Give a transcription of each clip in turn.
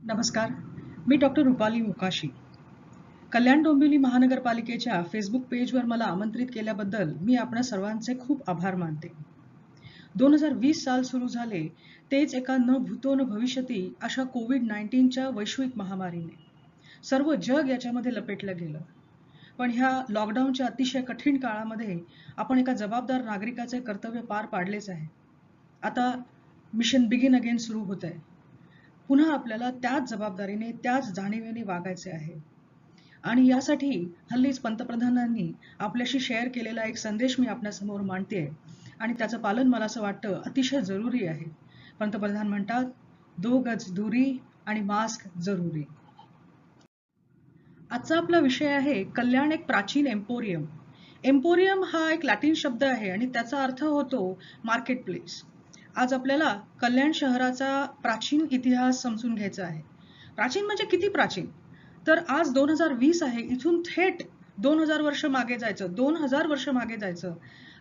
नमस्कार. मी डॉक्टर रुपाली मुकाशी. कल्याण डोंबिवली महानगरपालिकेच्या फेसबुक पेजवर मला आमंत्रित केल्याबद्दल मी आपणा सर्वांचे खूप आभार मानते. 2020 साल सुरू झाले तेच एका न भूतो न भविष्यती अशा कोविड-19च्या वैश्विक महामारीने. सर्व जग याच्यामध्ये लपेटलं गेलं. पण ह्या लॉकडाऊनच्या अतिशय कठीण काळामध्ये आपण एका जबाबदार नागरिकाचे कर्तव्य पार पाडलेच आहे. आता मिशन बिगिन अगेन सुरू होतंय. पुन्हा आपल्याला त्याच जबाबदारीने, त्याच जाणीवेने वागायचे आहे. आणि यासाठी हल्लीच पंतप्रधानांनी आपल्याशी शेअर केलेला एक संदेश मी आपल्यासमोर मांडतेय आणि त्याचं पालन मला असं वाटतं अतिशय जरुरी आहे. पंतप्रधान म्हणतात, 2 गज दूरी आणि मास्क जरुरी. आजचा आपला विषय आहे कल्याण एक प्राचीन एम्पोरियम. एम्पोरियम हा एक लॅटिन शब्द आहे आणि त्याचा अर्थ होतो मार्केट प्लेस. आज आपल्याला कल्याण शहराचा प्राचीन इतिहास समजून घ्यायचा आहे. प्राचीन म्हणजे किती प्राचीन? तर आज 2020 आहे, इथून थेट 2000 वर्ष मागे जायचं, 2000 वर्ष मागे जायचं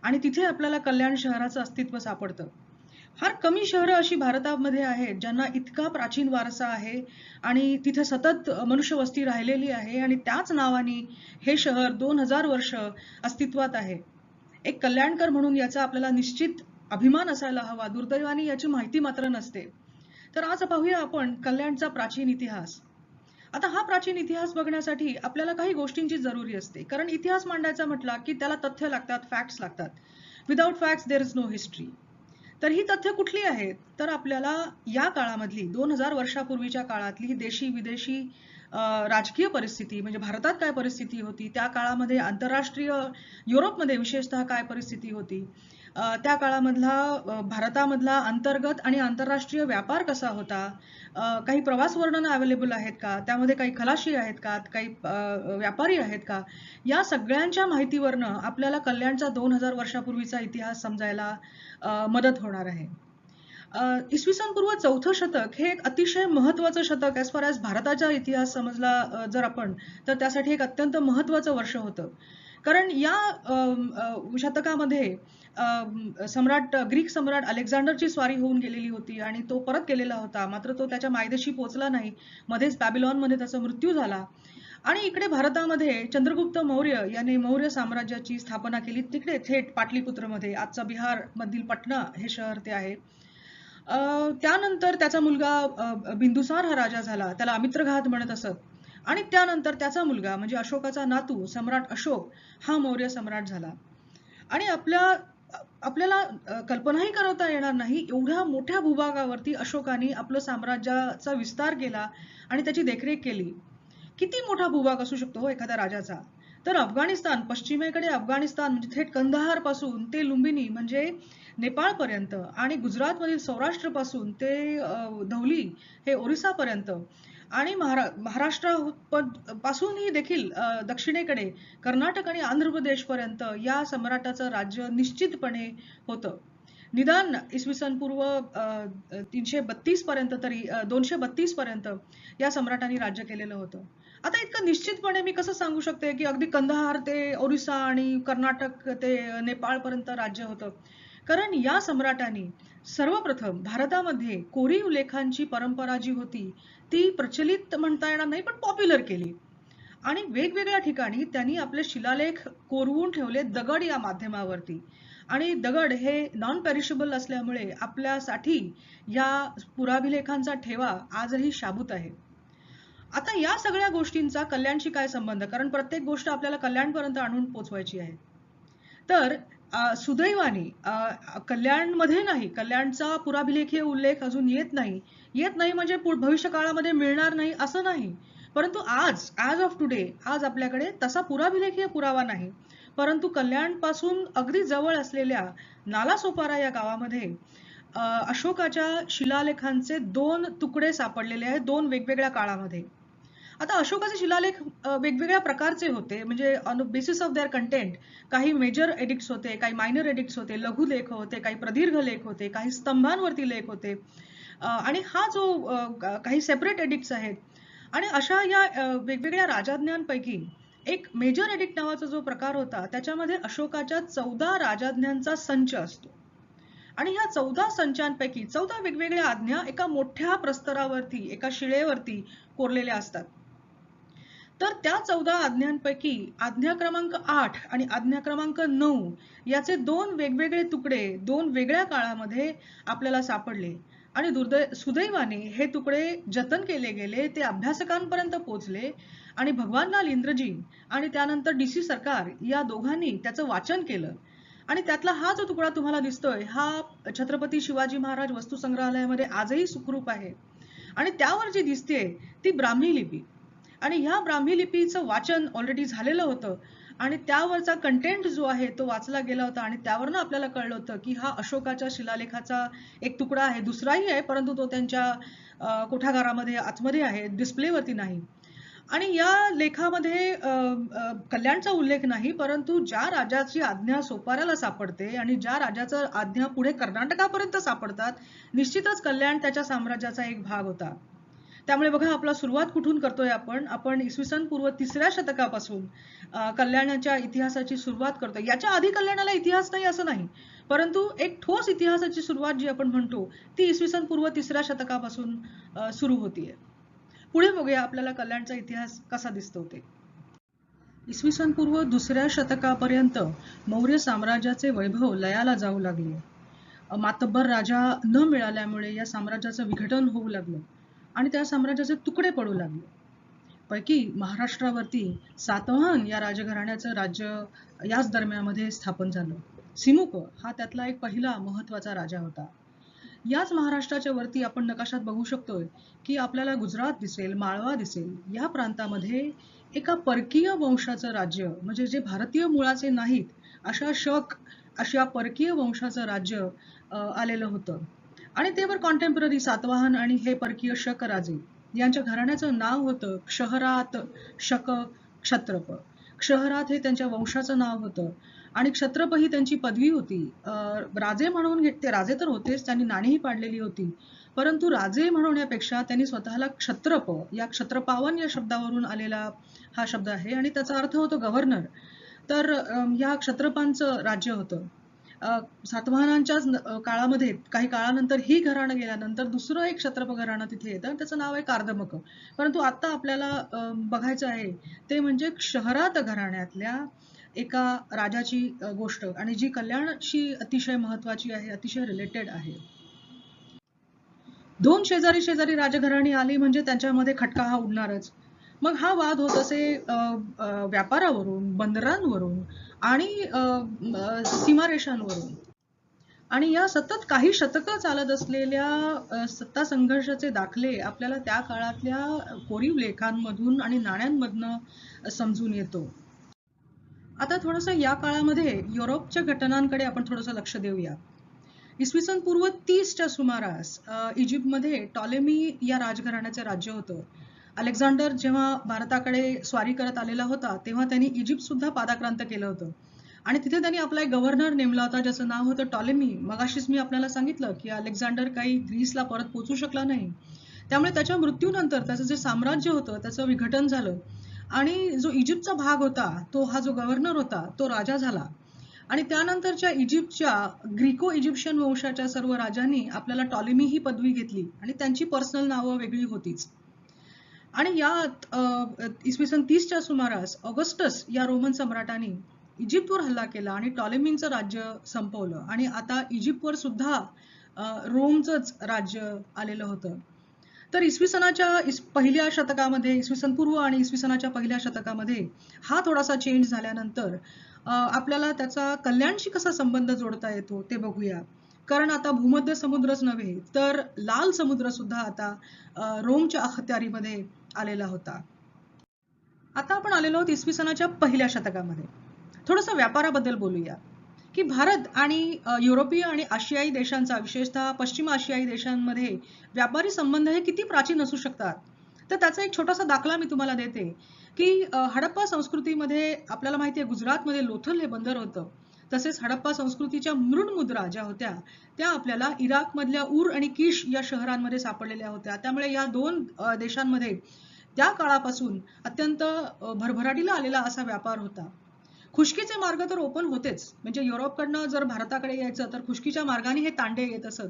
आणि तिथे आपल्याला कल्याण शहराचं अस्तित्व सापडतं. फार कमी शहरं अशी भारतामध्ये आहेत ज्यांना इतका प्राचीन वारसा आहे आणि तिथे सतत मनुष्यवस्ती राहिलेली आहे आणि त्याच नावाने हे शहर 2000 वर्ष अस्तित्वात आहे. एक कल्याणकर म्हणून याचा आपल्याला निश्चित अभिमान असायला हवा. दुर्दैवाने याची माहिती मात्र नसते. तर आज पाहूया आपण कल्याणचा प्राचीन इतिहास. आता हा प्राचीन इतिहास बघण्यासाठी आपल्याला काही गोष्टींची जरुरी असते, कारण इतिहास मांडायचा म्हटला की त्याला तथ्य लागतात, फॅक्ट्स लागतात. Without facts there is no history. तर ही तथ्य कुठली आहेत? तर आपल्याला या काळामधली 2000 वर्षापूर्वीच्या काळातली देशी विदेशी राजकीय परिस्थिती, म्हणजे भारतात काय परिस्थिती होती, त्या काळामध्ये आंतरराष्ट्रीय युरोपमध्ये विशेषतः काय परिस्थिती होती, त्या काळामधला भारतामधला अंतर्गत आणि आंतरराष्ट्रीय व्यापार कसा होता, काही प्रवास वर्णनं अवेलेबल आहेत का, त्यामध्ये काही खलाशी आहेत का, काही व्यापारी आहेत का, या सगळ्यांच्या माहितीवरनं आपल्याला कल्याणचा 2000 वर्षापूर्वीचा इतिहास समजायला मदत होणार आहे. इसवी सन पूर्व 4थं शतक हे एक अतिशय महत्वाचं शतक ॲज फार ॲज भारताचा इतिहास समजला जर आपण, तर त्यासाठी एक अत्यंत महत्वाचं वर्ष होतं. कारण या शतकामध्ये ग्रीक सम्राट अलेक्झांडरची स्वारी होऊन गेलेली होती आणि तो परत गेलेला होता. मात्र तो त्याच्या मायदेशी पोहोचला नाही. मध्येच बॅबिलॉनमध्ये त्याचा मृत्यू झाला. आणि इकडे भारतामध्ये चंद्रगुप्त मौर्य याने मौर्य साम्राज्याची स्थापना केली, तिकडे थेट पाटलीपुत्रमध्ये, आजचा बिहार मधील पटना हे शहर ते आहे. त्यानंतर त्याचा मुलगा बिंदुसार हा राजा झाला, त्याला अमित्रघात म्हणत असत. आणि त्यानंतर त्याचा मुलगा म्हणजे अशोकाचा नातू सम्राट अशोक हा मौर्य सम्राट झाला. आणि आपल्याला कल्पनाही करता येणार नाही एवढ्या मोठ्या भूभागावरती अशोकाने आपलं साम्राज्याचा विस्तार केला आणि त्याची देखरेख केली. किती मोठा भूभाग असू शकतो हो एखाद्या राजाचा? तर अफगाणिस्तान, पश्चिमेकडे अफगाणिस्तान म्हणजे थेट कंदाहार पासून ते लुंबिनी म्हणजे नेपाळ पर्यंत आणि गुजरातमधील सौराष्ट्र पासून ते धौली हे ओरिसापर्यंत आणि महाराष्ट्र पासूनही देखील दक्षिणेकडे कर्नाटक आणि आंध्र प्रदेश पर्यंत या सम्राटाचं राज्य निश्चितपणे होतं. निदान इसवी सन पूर्व 332 पर्यंत तरी 232 पर्यंत या सम्राटांनी राज्य केलेलं होतं. आता इतकं निश्चितपणे मी कसं सांगू शकते की अगदी कंदाहार ते ओरिसा आणि कर्नाटक ते नेपाळ पर्यंत राज्य होतं? कारण या सम्राटांनी सर्वप्रथम भारतामध्ये कोरीव लेखांची परंपरा जी होती ती प्रचलित म्हणता येणार नाही, पण पॉप्युलर केली. आणि वेगवेगळ्या ठिकाणी त्यांनी आपले शिलालेख कोरवून ठेवले दगड या माध्यमावरती. आणि दगड हे नॉन पेरिशेबल असल्यामुळे आपल्यासाठी या पुराभिलेखांचा ठेवा आजही शाबूत आहे. आता या सगळ्या गोष्टींचा कल्याणशी काय संबंध? कारण प्रत्येक गोष्ट आपल्याला कल्याणपर्यंत आणून पोचवायची आहे. तर सुदैवाने कल्याणमध्ये नाही, कल्याणचा पुराभिलेखीय उल्लेख अजून येत नाही. येत नाही म्हणजे भविष्य काळामध्ये मिळणार नाही असं नाही. परंतु ॲज ऑफ टुडे आज आपल्याकडे तसा पुराभिलेखीय पुरावा नाही. परंतु कल्याणपासून अगदी जवळ असलेल्या नालासोपारा या गावामध्ये अशोकाच्या शिलालेखांचे 2 तुकडे सापडलेले आहेत 2 वेगवेगळ्या काळामध्ये. आता अशोकाचे शिलालेख वेगवेगळ्या प्रकारचे होते, म्हणजे on basis of their content. काही मेजर एडिक्ट्स होते, काही मायनर एडिक्ट्स होते, लघुलेख होते, काही प्रदीर्घ लेख होते, काही स्तंभांवरती लेख होते. आणि हा जो काही सेपरेट एडिक्ट्स आहेत. आणि अशा या वेगवेगळ्या राजाज्ञांपैकी एक मेजर एडिक्ट नावाचा जो प्रकार होता त्याच्यामध्ये अशोकाच्या 14 राजाज्ञांचा संच असतो. आणि ह्या 14 संचांपैकी 14 वेगवेगळ्या आज्ञा एका मोठ्या प्रस्तरावरती, एका शिळेवरती कोरलेल्या असतात. तर त्या 14 आज्ञांपैकी आज्ञा क्रमांक 8 आणि आज्ञा क्रमांक 9 याचे 2 वेगवेगळे तुकडे 2 वेगळ्या काळामध्ये आपल्याला सापडले आणि सुदैवाने हे तुकडे जतन केले गेले, ते अभ्यासकांपर्यंत पोहोचले आणि भगवान लाल इंद्रजी आणि त्यानंतर DC सरकार या दोघांनी त्याचं वाचन केलं आणि त्यातला हा जो तुकडा तुम्हाला दिसतोय हा छत्रपती शिवाजी महाराज वस्तू संग्रहालयामध्ये आजही सुखरूप आहे आणि त्यावर जी दिसतेय ती ब्राह्मी लिपी आणि ह्या ब्राह्मी लिपीचं वाचन ऑलरेडी झालेलं होतं आणि त्यावरचा कंटेंट जो आहे तो वाचला गेला होता आणि त्यावरनं आपल्याला कळलं होतं की हा अशोकाच्या शिलालेखाचा एक तुकडा आहे. दुसराही आहे परंतु तो त्यांच्या कोठागारामध्ये आतमध्ये आहे, डिस्प्लेवरती नाही. आणि या लेखामध्ये कल्याणचा उल्लेख नाही, परंतु ज्या राजाची आज्ञा सोपाऱ्याला सापडते आणि ज्या राजाचं आज्ञा पुढे कर्नाटकापर्यंत सापडतात, निश्चितच कल्याण त्याच्या साम्राज्याचा एक भाग होता. त्यामुळे बघा आपला सुरुवात कुठून करतोय आपण इसवी सन पूर्व 3ऱ्या शतकापासून कल्याणाच्या इतिहासाची सुरुवात करतोय. याच्या आधी कल्याणाला इतिहास नाही असं नाही, परंतु एक ठोस इतिहासाची सुरुवात जी आपण म्हणतो ती इसवी सन पूर्व 3ऱ्या शतकापासून सुरू होतीये. पुढे बघूया आपल्याला कल्याणचा इतिहास कसा दिसतो ते. इसवी सन पूर्व 2ऱ्या शतकापर्यंत मौर्य साम्राज्याचे वैभव लयाला जाऊ लागले. मातब्बर राजा न मिळाल्यामुळे या साम्राज्याचं विघटन होऊ लागलं आणि त्या साम्राज्याचे तुकडे पडू लागले. पैकी महाराष्ट्रावरती सातवाहन या राजघराण्याचं राज्य याच दरम्यानमध्ये स्थापन झालं. सिमुक हा त्यातला एक पहिला महत्वाचा राजा होता. याच महाराष्ट्राच्या वरती आपण नकाशात बघू शकतोय की आपल्याला गुजरात दिसेल, माळवा दिसेल. या प्रांतामध्ये एका परकीय वंशाचं राज्य, म्हणजे जे भारतीय मुळाचे नाहीत अशा परकीय वंशाचं राज्य आलेलं होतं आणि ते वर कॉन्टेम्पररी सातवाहन आणि हे परकीय शक राजे यांच्या घराण्याचं नाव होतं क्षहरात शक क्षत्रप. क्षहरात हे त्यांच्या वंशाचं नाव होतं आणि क्षत्रप ही त्यांची पदवी होती. राजे म्हणून ते राजे तर होतेच, त्यांनी नाणीही पाडलेली होती, परंतु राजे म्हणण्यापेक्षा त्यांनी स्वतःला क्षत्रप या क्षत्रपावन या शब्दावरून आलेला हा शब्द आहे आणि त्याचा अर्थ होतो गव्हर्नर. तर या क्षत्रपांचं राज्य होतं. सातवाहनांच्याच काळामध्ये काही काळानंतर ही घराणं गेल्यानंतर दुसरं एक क्षत्रप घराणं तिथे येतं, त्याचं नाव आहे कार्दमक. परंतु आता आपल्याला बघायचं आहे ते म्हणजे क्षहरात घराण्यातल्या एका राजाची गोष्ट आणि जी कल्याणशी अतिशय महत्वाची आहे, अतिशय रिलेटेड आहे. 2 शेजारी राजघराणी आली म्हणजे त्यांच्यामध्ये खटका हा उडणारच. मग हा वाद होत असे व्यापारावरून, बंदरांवरून आणि सीमारेषांवरून. आणि या सतत काही शतकं चालत असलेल्या सत्ता संघर्षाचे दाखले आपल्याला त्या काळातल्या कोरीव लेखांमधून आणि नाण्यांमधनं समजून येतो. आता थोडंसं या काळामध्ये युरोपच्या घटनांकडे आपण थोडंसं लक्ष देऊया. इसवी सन पूर्व 30च्या सुमारास इजिप्तमध्ये टॉलेमी या राजघराण्याचे राज्य होतं. अलेक्झांडर जेव्हा भारताकडे स्वारी करत आलेला होता तेव्हा त्यांनी इजिप्त सुद्धा पादाक्रांत केलं होतं आणि तिथे त्यांनी आपला एक गव्हर्नर नेमला होता ज्याचं नाव होतं टॉलेमी. मगाशीच मी आपल्याला सांगितलं की अलेक्झांडर काही ग्रीसला परत पोहोचू शकला नाही, त्यामुळे त्याच्या मृत्यूनंतर त्याचं जे साम्राज्य होतं त्याचं विघटन झालं आणि जो इजिप्तचा भाग होता तो हा जो गव्हर्नर होता तो राजा झाला आणि त्यानंतरच्या इजिप्तच्या ग्रीको इजिप्शियन वंशाच्या सर्व राजांनी आपल्याला टॉलेमी ही पदवी घेतली आणि त्यांची पर्सनल नावं वेगळी होतीच. आणि यात इसवी सन 30च्या सुमारास ऑगस्टस या रोमन सम्राटाने इजिप्तवर हल्ला केला आणि टॉलेमींचं राज्य संपवलं आणि आता इजिप्तवर सुद्धा रोमचंच राज्य आलेलं होतं. तर इसवी सनाच्या पहिल्या शतकामध्ये, इसवी सन पूर्व आणि इसवी सनाच्या पहिल्या शतकामध्ये हा थोडासा चेंज झाल्यानंतर आपल्याला त्याचा कल्याणशी कसा संबंध जोडता येतो ते बघूया. कारण आता भूमध्य समुद्रच नव्हे तर लाल समुद्र सुद्धा आता रोमच्या अखत्यारीमध्ये आलेला होता. आता आपण आलेलो आहोत इसवी सनाच्या पहिल्या शतकामध्ये. थोडंसं व्यापाराबद्दल बोलूया की भारत आणि युरोपीय आणि आशियाई देशांचा, विशेषतः पश्चिम आशियाई देशांमध्ये व्यापारी संबंध हे किती प्राचीन असू शकतात. तर त्याचा एक छोटासा दाखला मी तुम्हाला देते की हडप्पा संस्कृतीमध्ये आपल्याला माहिती आहे गुजरातमध्ये लोथल हे बंदर होतं. तसेच हडप्पा संस्कृतीच्या मृण मुद्रा ज्या होत्या त्या आपल्याला इराकमधल्या उर आणि किश या शहरांमध्ये सापडलेल्या होत्या. त्यामुळे या 2 देशांमध्ये त्या काळापासून अत्यंत भरभराटीला आलेला असा व्यापार होता. खुष्कीचे मार्ग तर ओपन होतेच, म्हणजे युरोपकडनं जर भारताकडे यायचं तर खुष्कीच्या मार्गाने हे तांडे येत असत.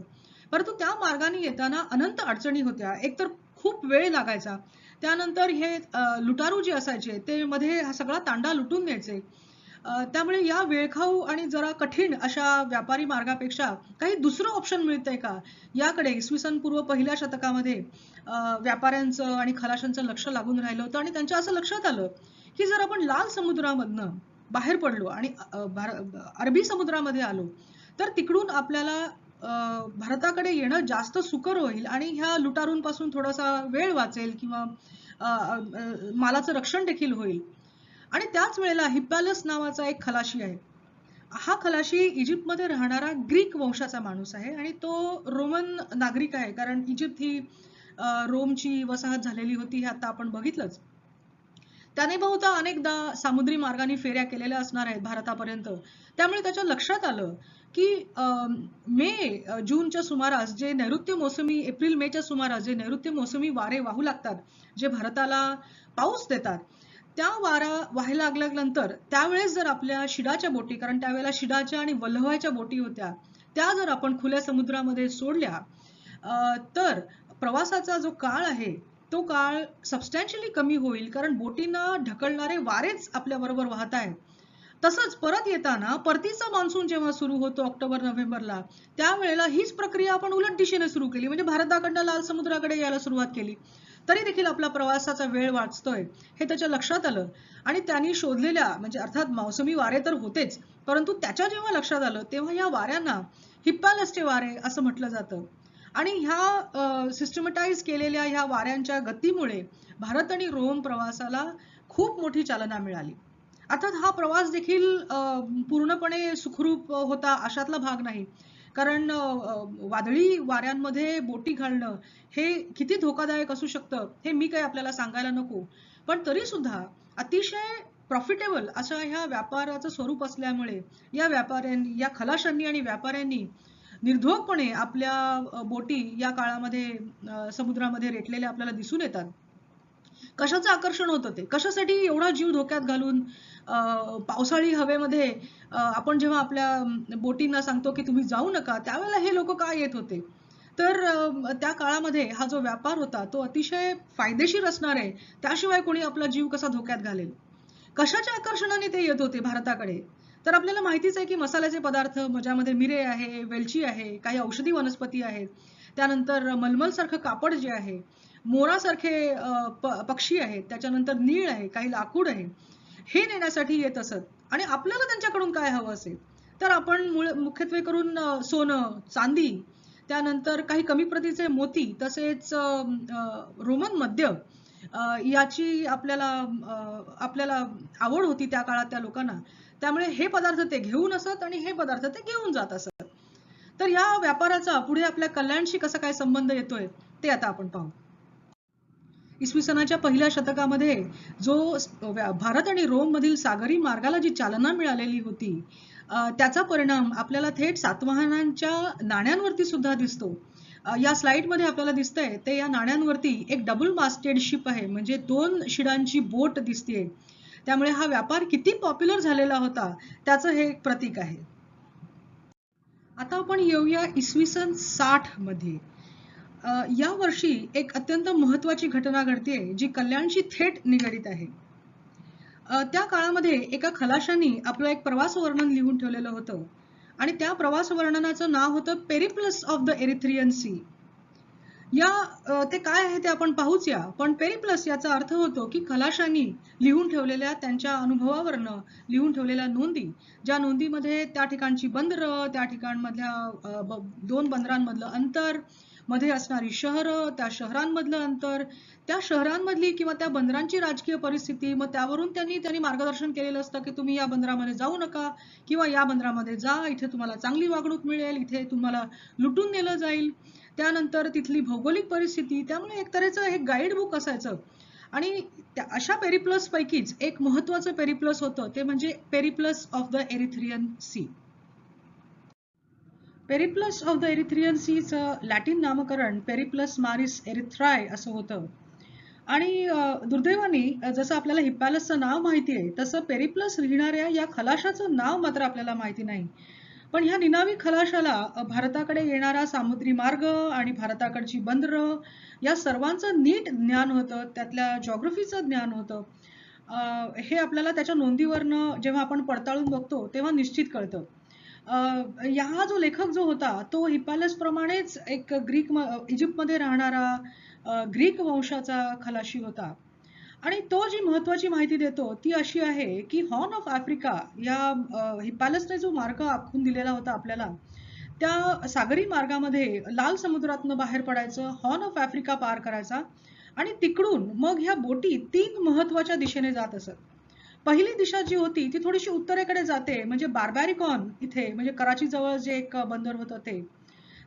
परंतु त्या मार्गाने येताना अनंत अडचणी होत्या. एकतर खूप वेळ लागायचा, त्यानंतर हे लुटारू जे असायचे ते मध्ये हा सगळा तांडा लुटून न्यायचे. त्यामुळे या वेळखाऊ आणि जरा कठीण अशा व्यापारी मार्गापेक्षा काही दुसरं ऑप्शन मिळतंय का, याकडे इसवी सन पूर्व पहिल्या शतकामध्ये व्यापाऱ्यांचं आणि खलाशांचं लक्ष लागून राहिलं होतं. आणि त्यांच्या असं लक्षात आलं की जर आपण लाल समुद्रामधनं बाहेर पडलो आणि अरबी समुद्रामध्ये आलो तर तिकडून आपल्याला भारताकडे येणं जास्त सुकर होईल आणि ह्या लुटारूंपासून थोडासा वेळ वाचेल किंवा मालाचं रक्षण देखील होईल. आणि त्याच वेळेला हिप्पॅलस नावाचा एक खलाशी आहे. हा खलाशी इजिप्तमध्ये राहणारा ग्रीक वंशाचा माणूस आहे आणि तो रोमन नागरिक आहे, कारण इजिप्त ही रोमची वसाहत झालेली होती, हे आता आपण बघितलंच. त्याने बहुधा अनेकदा सामुद्री मार्गाने फेऱ्या केलेल्या असणार आहेत भारतापर्यंत. त्यामुळे त्याच्या लक्षात आलं की जूनच्या सुमारास जे नैऋत्य मोसमी, एप्रिल मेच्या सुमारास जे नैऋत्य मोसमी वारे वाहू लागतात, जे भारताला पाऊस देतात, त्या वारा व्हायला लागल्यानंतर त्यावेळेस जर आपल्या शिडाच्या बोटी, कारण त्यावेळेला शिडाच्या आणि वल्हवाच्या बोटी होत्या, त्या जर आपण खुल्या समुद्रामध्ये सोडल्या तर प्रवासाचा जो काळ आहे तो काळ सबस्टॅन्शियली कमी होईल, कारण बोटींना ढकलणारे वारेच आपल्या बरोबर वाहत आहेत. तसंच परत येताना परतीचा मान्सून जेव्हा सुरू होतो ऑक्टोबर नोव्हेंबरला, त्यावेळेला हीच प्रक्रिया आपण उलट दिशेने सुरू केली, म्हणजे भारताकडनं लाल समुद्राकडे यायला सुरुवात केली, तरी देखील आपला प्रवासाचा वेळ वाचतोय हे त्याच्या लक्षात आलं. आणि त्यांनी शोधलेल्या, म्हणजे अर्थात मौसमी वारे तर होतेच, परंतु त्याच्या जेव्हा लक्षात आलं तेव्हा या वाऱ्यांना हिप्पॅलसचे वारे असं म्हटलं जातं. आणि ह्या सिस्टमॅटाइज केलेल्या ह्या वाऱ्यांच्या गतीमुळे भारत आणि रोम प्रवासाला खूप मोठी चालना मिळाली. अर्थात हा प्रवास देखील पूर्णपणे सुखरूप होता अशातला भाग नाही, कारण वादळी वाऱ्यांमध्ये बोटी घालणं हे किती धोकादायक असू शकतं हे मी काही आपल्याला सांगायला नको. पण तरी सुद्धा अतिशय प्रॉफिटेबल अशा ह्या व्यापाराचं स्वरूप असल्यामुळे या व्यापाऱ्यांनी, या खलाशांनी आणि व्यापाऱ्यांनी निर्धोकपणे आपल्या बोटी या काळामध्ये समुद्रामध्ये रेटलेल्या आपल्याला दिसून येतात. कशाचं आकर्षण होतं ते, कशासाठी एवढा जीव धोक्यात घालून पावसाळी हवेमध्ये आपण जेव्हा आपल्या बोटींना सांगतो की तुम्ही जाऊ नका, त्यावेळेला हे लोक का येत होते? तर त्या काळामध्ये हा जो व्यापार होता तो अतिशय फायदेशीर असणार आहे, त्याशिवाय कोणी आपला जीव कसा धोक्यात घालेल? कशाच्या आकर्षणाने ते येत होते भारताकडे? तर आपल्याला माहितीच आहे की मसाल्याचे पदार्थ, ज्यामध्ये मिरे आहे, वेलची आहे, काही औषधी वनस्पती आहेत, त्यानंतर मलमल सारखं कापड जे आहे, मोरासारखे पक्षी आहेत, त्याच्यानंतर नीळ आहे, काही लाकूड आहे, हे नेण्यासाठी येत असत. आणि आपल्याला त्यांच्याकडून काय हवं असेल तर आपण मुख्यत्वे करून सोनं, चांदी, त्यानंतर काही कमी प्रतीचे मोती, तसेच रोमन मद्य याची आपल्याला आपल्याला आवड होती त्या काळात त्या लोकांना. त्यामुळे हे पदार्थ ते घेऊन असत आणि हे पदार्थ ते घेऊन जात असत. तर या व्यापाराचा पुढे आपल्या कल्याणशी कसा काय संबंध येतोय ते आता आपण पाहू. इसवी सनाच्या पहिल्या शतकामध्ये जो भारत आणि रोम मधील सागरी मार्गाला जी चालना मिळालेली होती, त्याचा परिणाम आपल्याला थेट सातवाहनांच्या नाण्यांवरती सुद्धा दिसतो. या स्लाइड मध्ये आपल्याला दिसतंय ते या नाण्यांवरती एक डबल मास्टेड शिप आहे, म्हणजे 2 शिडांची बोट दिसतेय. त्यामुळे हा व्यापार किती पॉप्युलर झालेला होता त्याचं हे एक प्रतीक आहे. आता आपण येऊया इसवी सन 60 मध्ये. या वर्षी एक अत्यंत महत्वाची घटना घडतेय जी कल्याणशी थेट निगडित आहे. त्या काळामध्ये एका खलाशाने आपलं एक प्रवास वर्णन लिहून ठेवलेलं होतं आणि त्या प्रवास वर्णनाचं नाव होतं Periplus of the Erythraean Sea. ते काय आहे ते आपण पाहूच या. पण पेरिप्लस याचा अर्थ होतो की खलाशांनी लिहून ठेवलेल्या त्यांच्या अनुभवावरनं लिहून ठेवलेल्या नोंदी, ज्या नोंदीमध्ये त्या ठिकाणची बंदरं, त्या ठिकाणमधल्या 2 बंदरांमधलं अंतर, मध्ये असणारी शहरं, त्या शहरांमधलं अंतर, त्या शहरांमधली किंवा त्या बंदरांची राजकीय परिस्थिती, मग त्यावरून त्यांनी मार्गदर्शन केलेलं असतं की तुम्ही या बंदरामध्ये जाऊ नका किंवा या बंदरामध्ये जा, इथे तुम्हाला चांगली वागणूक मिळेल, इथे तुम्हाला लुटून नेलं जाईल. त्यानंतर तिथली भौगोलिक परिस्थिती, त्यामुळे एक तऱ्हेचं हे गाईड बुक असायचं. आणि अशा पेरिप्लस पैकीच एक महत्वाचं पेरिप्लस होतं ते म्हणजे Periplus of the Erythraean Sea. Periplus of the एरिथ्रियन सीचं लॅटिन नामकरण पेरिप्लस मारिस एरिथ्राय असं होतं. आणि दुर्दैवाने जसं आपल्याला हिप्पॅलसचं नाव माहिती आहे, तसं पेरिप्लस लिहिणाऱ्या या खलाशाचं नाव मात्र आपल्याला माहिती नाही. पण ह्या निनावी खलाशाला भारताकडे येणारा सामुद्री मार्ग आणि भारताकडची बंदरं या सर्वांचं नीट ज्ञान होतं, त्यातल्या जॉग्रफीचं ज्ञान होतं. हे आपल्याला त्याच्या नोंदीवरनं जेव्हा आपण पडताळून बघतो, तेव्हा निश्चित कळतं. हा जो लेखक जो होता, तो हिप्पॅलस प्रमाणेच एक इजिप्तमध्ये राहणारा ग्रीक वंशाचा खलाशी होता. आणि तो जी महत्वाची माहिती देतो ती अशी आहे की हॉर्न ऑफ आफ्रिका या हिप्पॅलसने जो मार्ग आखून दिलेला होता आपल्याला, त्या सागरी मार्गामध्ये लाल समुद्रातनं बाहेर पडायचं, हॉर्न ऑफ आफ्रिका पार करायचा आणि तिकडून मग ह्या बोटी 3 महत्वाच्या दिशेने जात असत. पहिली दिशा जी होती ती थोडीशी उत्तरेकडे जाते, म्हणजे बार्बॅरिकॉन इथे, म्हणजे कराची जवळ जे एक बंदर होतं ते.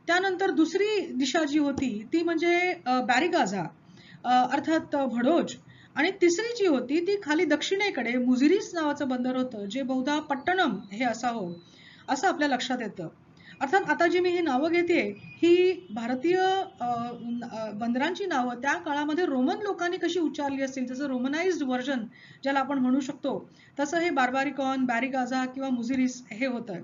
त्यानंतर दुसरी दिशा जी होती ती म्हणजे बॅरिगाझा, अर्थात भडोज. आणि तिसरी जी होती ती खाली दक्षिणेकडे मुझिरीस नावाचं बंदर होतं, जे बहुधा पट्टणम हे असावं असं आपल्या लक्षात येतं. अर्थात आता जी मी ही नावं घेते ही भारतीय बंदरांची नावं त्या काळामध्ये रोमन लोकांनी कशी उच्चारली असतील, जसं रोमनाइज्ड व्हर्जन ज्याला आपण म्हणू शकतो, तसं हे बार्बारिकॉन, बॅरिगाझा किंवा मुझिरीस हे होतं.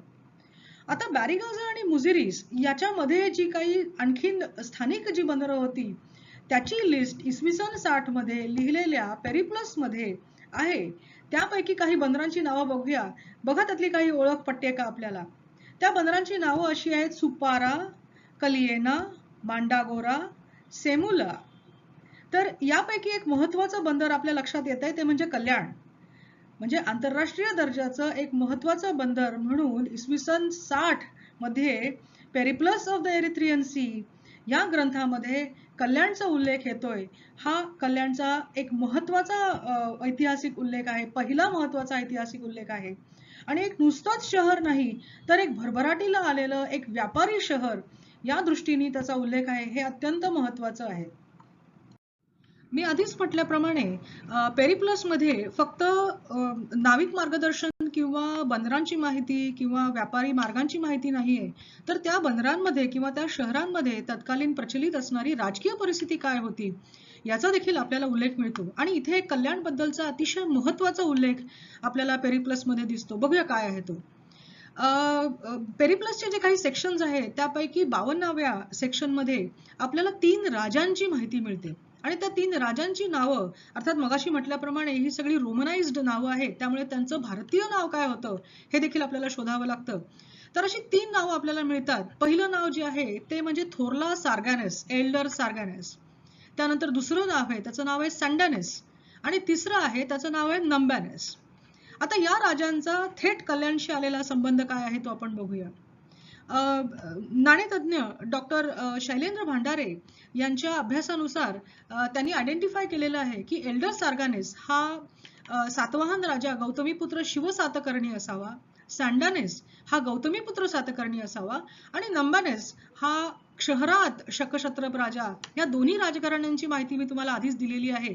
आता बॅरिगाझा आणि मुझिरीस याच्यामध्ये जी काही आणखीन स्थानिक जी बंदरं होती त्याची लिस्ट इसवी सन 60 मध्ये लिहिलेल्या पेरिप्लस मध्ये आहे. त्यापैकी काही बंदरांची नावं बघूया. बघा त्यातली काही ओळख पटते का आपल्याला. त्या बंदरांची नावं अशी आहेत: सुपारा, कलिएना, मांडागोरा, सेमुला. तर यापैकी एक महत्वाचं बंदर आपल्या लक्षात येत आहे ते म्हणजे कल्याण. म्हणजे आंतरराष्ट्रीय दर्जाचं एक महत्वाचं बंदर म्हणून इसवी सन 60 मध्ये Periplus of the Erythraean Sea या ग्रंथामध्ये कल्याणचा उल्लेख येतोय. हा कल्याणचा एक महत्वाचा ऐतिहासिक उल्लेख आहे, पहिला महत्वाचा ऐतिहासिक उल्लेख आहे. आणि एक नुसतंच शहर नाही, तर एक भरभराटीला आलेलं एक व्यापारी शहर या दृष्टीने त्याचा उल्लेख आहे. हे अत्यंत महत्वाचं आहे. मी आधीच म्हटल्याप्रमाणे पेरिप्लसमध्ये फक्त नाविक मार्गदर्शन किंवा बंदरांची माहिती किंवा व्यापारी मार्गांची माहिती नाहीये, तर त्या बंदरांमध्ये किंवा त्या शहरांमध्ये तत्कालीन प्रचलित असणारी राजकीय परिस्थिती काय होती याचा देखील आपल्याला उल्लेख मिळतो. आणि इथे कल्याण बद्दलचा अतिशय महत्वाचा उल्लेख आपल्याला पेरिप्लसमध्ये दिसतो. बघूया काय आहे तो. पेरिप्लसचे जे काही सेक्शन्स आहेत त्यापैकी 52व्या सेक्शनमध्ये आपल्याला 3 राजांची माहिती मिळते. आणि त्या 3 राजांची नावं, अर्थात मगाशी म्हटल्याप्रमाणे ही सगळी रोमनाइज्ड नावं आहेत, त्यामुळे त्यांचं भारतीय नाव काय होतं हे देखील आपल्याला शोधावं लागतं. तर अशी 3 नावं आपल्याला मिळतात. पहिलं नाव जे आहे ते म्हणजे थोरला सार्गॅनस, एल्डर सार्गॅनस. त्यानंतर दुसरं नाव आहे त्याचं नाव आहे सॅन्डॅनस. आणि तिसरं आहे त्याचं नाव आहे नंबॅनस. आता या राजांचा थेट कल्याणशी आलेला संबंध काय आहे तो आपण बघूया. नाणेतज्ञ डॉक्टर शैलेंद्र भांडारे यांच्या अभ्यासानुसार त्यांनी आयडेंटिफाय केलेलं आहे की एल्डर सार्गानेस हा सातवाहन राजा गौतमीपुत्र शिवसातकर्णी असावा, सॅन्डानेस हा गौतमीपुत्र सातकर्णी असावा आणि नंबानेस हा क्षहरात शकक्षत्रप राजा. या दोन्ही राजघराण्यांची माहिती मी तुम्हाला आधीच दिलेली आहे.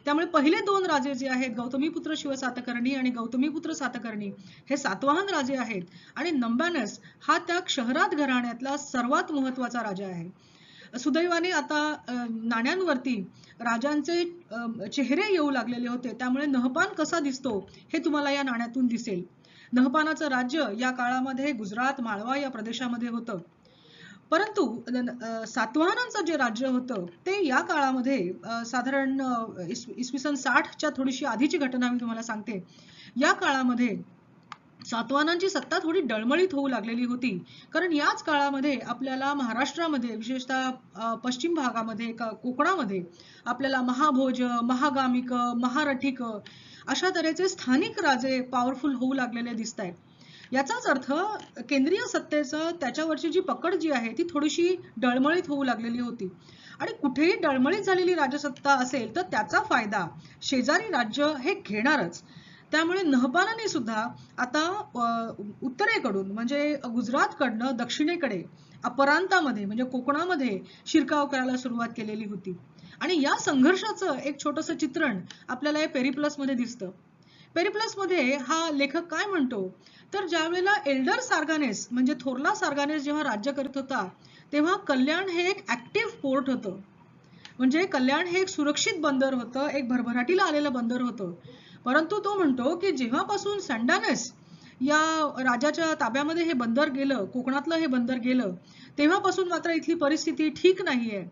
त्यामुळे पहिले 2 राजे जे आहेत गौतमीपुत्र शिवसातकर्णी आणि गौतमीपुत्र सातकर्णी हे सातवाहन राजे आहेत आणि नंबानस हा त्या क्षहरात घराण्यातला सर्वात महत्वाचा राजा आहे. सुदैवाने आता नाण्यांवरती राजांचे चेहरे येऊ लागलेले होते, त्यामुळे नहपान कसा दिसतो हे तुम्हाला या नाण्यातून दिसेल. नहपानाचं राज्य या काळामध्ये गुजरात, माळवा या प्रदेशामध्ये होतं. परंतु सातवाहनांचं जे राज्य होतं ते या काळामध्ये साधारण इसवी सन 60च्या थोडीशी आधीची घटना मी तुम्हाला सांगते. या काळामध्ये सातवाहनांची सत्ता थोडी डळमळीत होऊ लागलेली होती, कारण याच काळामध्ये आपल्याला महाराष्ट्रामध्ये, विशेषतः पश्चिम भागामध्ये, कोकणामध्ये आपल्याला महाभोज, महागामिक, महारठिक अशा तऱ्हेचे स्थानिक राजे पॉवरफुल होऊ लागलेले दिसत आहेत. याचाच अर्थ केंद्रीय सत्तेचं त्याच्यावरची जी पकड जी आहे ती थोडीशी डळमळीत होऊ लागलेली होती. आणि कुठेही डळमळीत झालेली राजसत्ता असेल तर त्याचा फायदा शेजारी राज्य हे घेणारच. त्यामुळे नहपानाने सुद्धा आता उत्तरेकडून म्हणजे गुजरातकडनं दक्षिणेकडे अपरांतामध्ये म्हणजे कोकणामध्ये शिरकाव करायला सुरुवात केलेली होती. आणि या संघर्षाचं एक छोटंसं चित्रण आपल्याला या पेरिप्लस मध्ये दिसतं. पेरिप्लस मध्ये हा लेखक काय म्हणतो तर ज्यावेळेला एल्डर सार्गानेस म्हणजे थोरला सार्गानेस जेव्हा राज्य करत होता तेव्हा कल्याण हे एक ऍक्टिव्ह पोर्ट होतं. म्हणजे कल्याण हे एक सुरक्षित बंदर होतं, एक भरभराटीला आलेलं बंदर होतं. परंतु तो म्हणतो की जेव्हापासून सँडानेस या राजाच्या ताब्यामध्ये हे बंदर गेलं, कोकणातलं हे बंदर गेलं, तेव्हापासून मात्र इथली परिस्थिती ठीक नाहीये.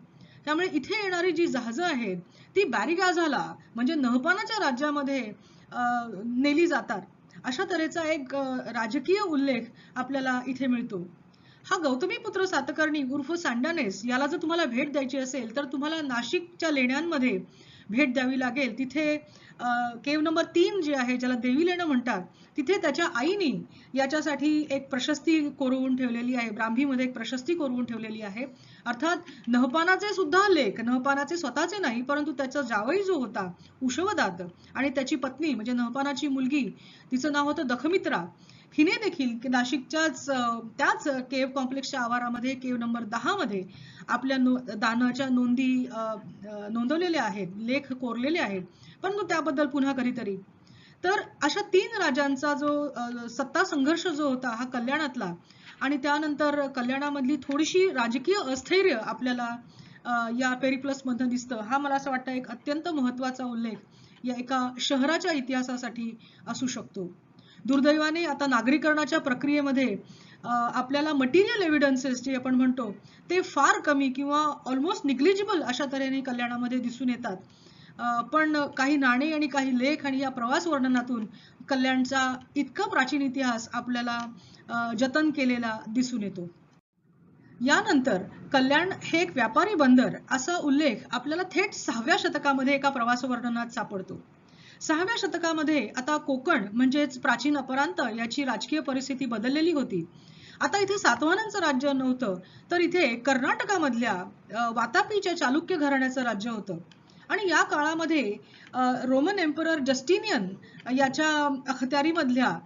त्यामुळे इथे येणारी जी जहाजं आहेत ती बॅरिगाझाला म्हणजे नहपानाच्या राज्यामध्ये नेली जातात. अशा तऱ्हेचा एक राजकीय उल्लेख आपल्याला इथे मिळतो. हा गौतमीपुत्र सातकर्णी उर्फ सँडानेस याला जर तुम्हाला भेट द्यायची असेल तर तुम्हाला नाशिकच्या लेण्यांमध्ये भेट द्यावी लागेल. तिथे केव नंबर 3 जे आहे, ज्याला देवी लेणं म्हणतात, तिथे त्याच्या आईने याच्यासाठी एक प्रशस्ती कोरवून ठेवलेली आहे. ब्राह्मीमध्ये एक प्रशस्ती कोरवून ठेवलेली आहे. अर्थात नहपानाचे सुद्धा लेख, नहपानाचे स्वतःचे नाही परंतु त्याचा जावई जो होता उशवदात आणि त्याची पत्नी म्हणजे नहपानाची मुलगी, तिचं नाव होतं दखमित्रा, हिने देखील नाशिकच्याच त्याच केव कॉम्प्लेक्सच्या आवारामध्ये केव नंबर 10 मध्ये आपल्या दानाच्या नोंदी नोंदवलेल्या आहेत, लेख कोरलेले आहेत. परंतु त्याबद्दल पुन्हा कधीतरी. तर अशा 3 राजांचा जो सत्ता संघर्ष जो होता हा कल्याणातला, आणि त्यानंतर कल्याणामधली थोडीशी राजकीय अस्थैर्य आपल्याला या पेरिप्लस मधून दिसतं. हा मला असं वाटतं एक अत्यंत महत्वाचा उल्लेख या एका शहराच्या इतिहासासाठी असू शकतो. दुर्दैवाने आता नागरीकरणाच्या प्रक्रियेमध्ये आपल्याला मटेरियल एव्हिडन्सेस जे आपण म्हणतो ते फार कमी किंवा ऑलमोस्ट निग्लिजिबल अशा तऱ्हेने कल्याणामध्ये दिसून येतात. पण काही नाणे आणि काही लेख आणि या प्रवास वर्णनातून कल्याणचा इतका प्राचीन इतिहास आपल्याला जतन केलेला दिसून येतो. यानंतर कल्याण हे एक व्यापारी बंदर असा उल्लेख आपल्याला थेट 6व्या शतकामध्ये एका प्रवास वर्णनात सापडतो. 6व्या शतकामध्ये आता कोकण म्हणजेच प्राचीन अपरांत याची राजकीय परिस्थिती बदललेली होती. आता इथे सातवाहनांचं राज्य नव्हतं, तर इथे कर्नाटकामधल्या वातापीच्या चालुक्य घराण्याचं राज्य होतं. आणि या काळामध्ये रोमन एम्परर जस्टिनियन याच्या अखत्यारीमधल्या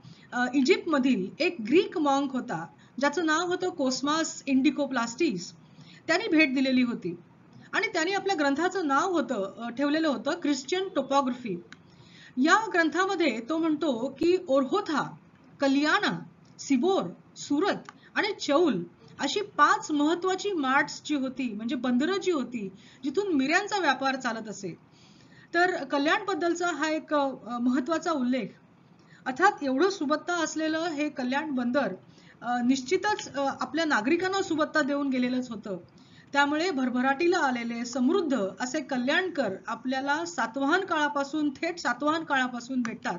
इजिप्तमधील एक ग्रीक मॉन्क होता, ज्याचं नाव होतं कोस्मास इंडिकोप्लास्टिस. त्यांनी भेट दिलेली होती आणि त्यांनी आपल्या ग्रंथाचं नाव ठेवलेलं होतं ख्रिश्चन टोपोग्राफी. या ग्रंथामध्ये तो म्हणतो की ओरहोथा, कलियाना, सिबोर, सुरत आणि चौल अशी 5 महत्वाची मार्ट्स जी होती म्हणजे बंदरं जी होती जिथून मिऱ्यांचा व्यापार चालत असे. तर कल्याण बद्दलचा हा एक महत्वाचा उल्लेख. अर्थात एवढं सुबत्ता असलेलं हे कल्याण बंदर निश्चितच आपल्या नागरिकांना सुबत्ता देऊन गेलेलंच होतं. त्यामुळे भरभराटीला आलेले समृद्ध असे कल्याणकर आपल्याला सातवाहन काळापासून थेट सातवाहन काळापासून भेटतात.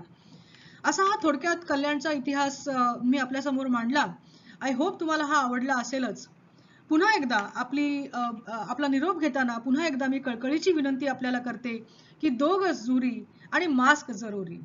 असा हा थोडक्यात कल्याणचा इतिहास मी आपल्यासमोर मांडला. आय होप तुम्हाला हा आवडला असेलच. पुन्हा एकदा आपला निरोप घेताना पुन्हा एकदा मी कळकळीची विनंती आपल्याला करते की 2 गज दूरी आणि मास्क जरुरी.